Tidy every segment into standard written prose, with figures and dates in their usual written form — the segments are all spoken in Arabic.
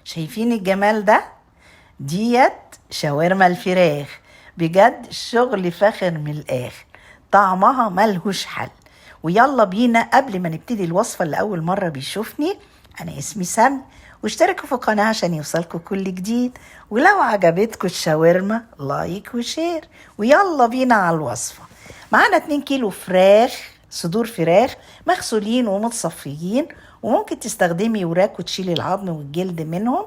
شايفين الجمال ده؟ ديت شاورما الفراخ، بجد شغل فاخر من الآخر، طعمها ملهوش حل. ويلا بينا قبل ما نبتدي الوصفة اللي أول مرة بيشوفني، أنا اسمي سامي، واشتركوا في القناة عشان يوصلكوا كل جديد، ولو عجبتكوا الشاورما لايك وشير. ويلا بينا على الوصفة. معانا 2 كيلو فراخ، صدور فراخ مغسولين ومتصفيين، وممكن تستخدمي وراك وتشيلي العظم والجلد منهم،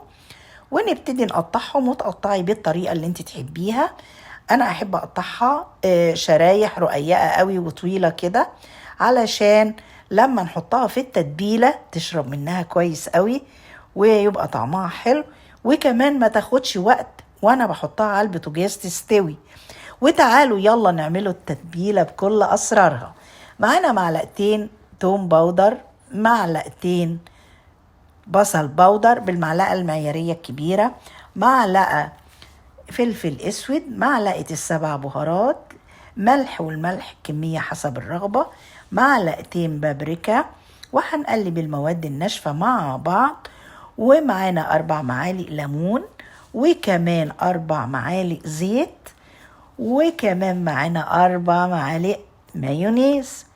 ونبتدي نقطعهم وتقطعي بالطريقة اللي انت تحبيها. انا احب اقطعها شرايح رقيقة قوي وطويلة كده، علشان لما نحطها في التتبيلة تشرب منها كويس قوي ويبقى طعمها حلو، وكمان ما تاخدش وقت وانا بحطها على البوتاجاز تستوي. وتعالوا يلا نعملوا التتبيلة بكل اسرارها. معانا معلقتين توم باودر، معلقتين بصل باودر بالمعلقة المعيارية الكبيرة، معلقة فلفل اسود، معلقة ال7 بهارات، ملح، والملح كمية حسب الرغبة، معلقتين بابريكا، وهنقلب المواد الناشفة مع بعض. ومعانا 4 معالق ليمون، وكمان 4 معالق زيت، وكمان معانا 4 معالق مايونيز،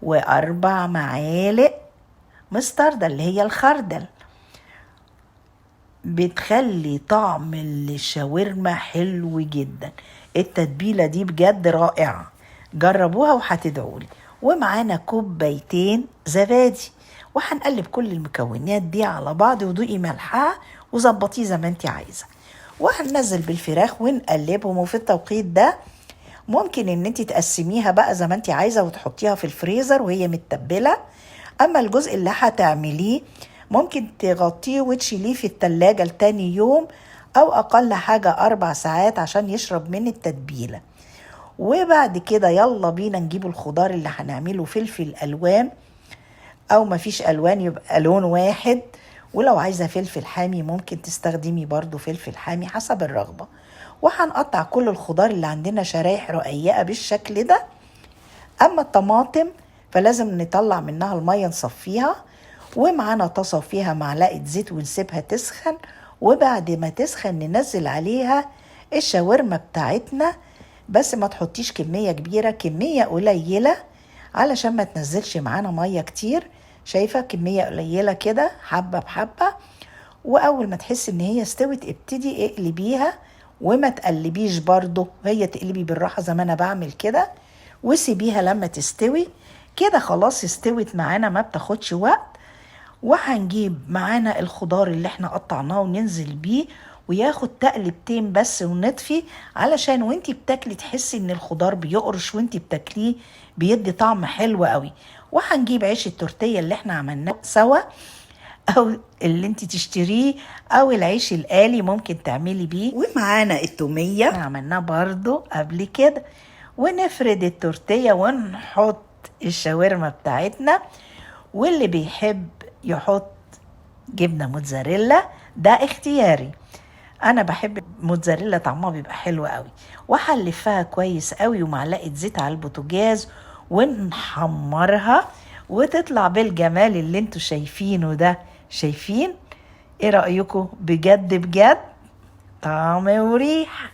و4 معالق مستردة اللي هي الخردل، بتخلي طعم الشاورما حلو جدا. التتبيلة دي بجد رائعة، جربوها وهتدعولي. ومعانا 2 كوباية زبادي، وهنقلب كل المكونات دي على بعض، ودوقي ملحها وظبطيه زي ما انت عايزة. وهننزل بالفراخ ونقلبهم. وفي التوقيت ده ممكن ان انت تقسميها بقى زي ما انت عايزة وتحطيها في الفريزر وهي متبلة. اما الجزء اللي هتعمليه ممكن تغطيه وتشيليه في التلاجة لتاني يوم، او اقل حاجة 4 ساعات عشان يشرب من التتبيلة. وبعد كده يلا بينا نجيب الخضار اللي هنعمله. فلفل الوان، او مفيش الوان يبقى لون واحد، ولو عايزة فلفل حامي ممكن تستخدمي برضو فلفل حامي حسب الرغبة. وهنقطع كل الخضار اللي عندنا شرايح رقيقة بالشكل ده. اما الطماطم فلازم نطلع منها المية نصفيها، ومعانا طاسة فيها معلقة زيت ونسيبها تسخن. وبعد ما تسخن ننزل عليها الشاورما بتاعتنا، بس ما تحطيش كمية كبيرة، كمية قليلة علشان ما تنزلش معانا مية كتير. شايفة كمية قليلة كده، حبة بحبة. وأول ما تحس إن هي استوت ابتدي اقلبيها، وما تقلبيش برضو، هي تقلبي بالراحة زي ما أنا بعمل كده، وسيبيها لما تستوي كده. خلاص استوت معانا، ما بتاخدش وقت. وهنجيب معانا الخضار اللي احنا قطعناه وننزل بيه، وياخد تقلبتين بس ونطفي، علشان وانتي بتاكلي تحسي ان الخضار بيقرش وانتي بتاكليه، بيدي طعم حلو قوي. وهنجيب عيش التورتيه اللي احنا عملناه سوا، او اللي انتي تشتريه، او العيش الآلي ممكن تعملي بيه. ومعانا التومية عملناه برضو قبل كده. ونفرد التورتيه ونحط الشاورما بتاعتنا، واللي بيحب يحط جبنة موتزاريلا ده اختياري. انا بحب موتزاريلا، طعمها بيبقى حلو قوي. وهنلفها كويس قوي ومعلقة زيت على البوتاجاز ونحمرها، وتطلع بالجمال اللي انتوا شايفينه ده. شايفين؟ ايه رأيكم؟ بجد بجد طعم وريح.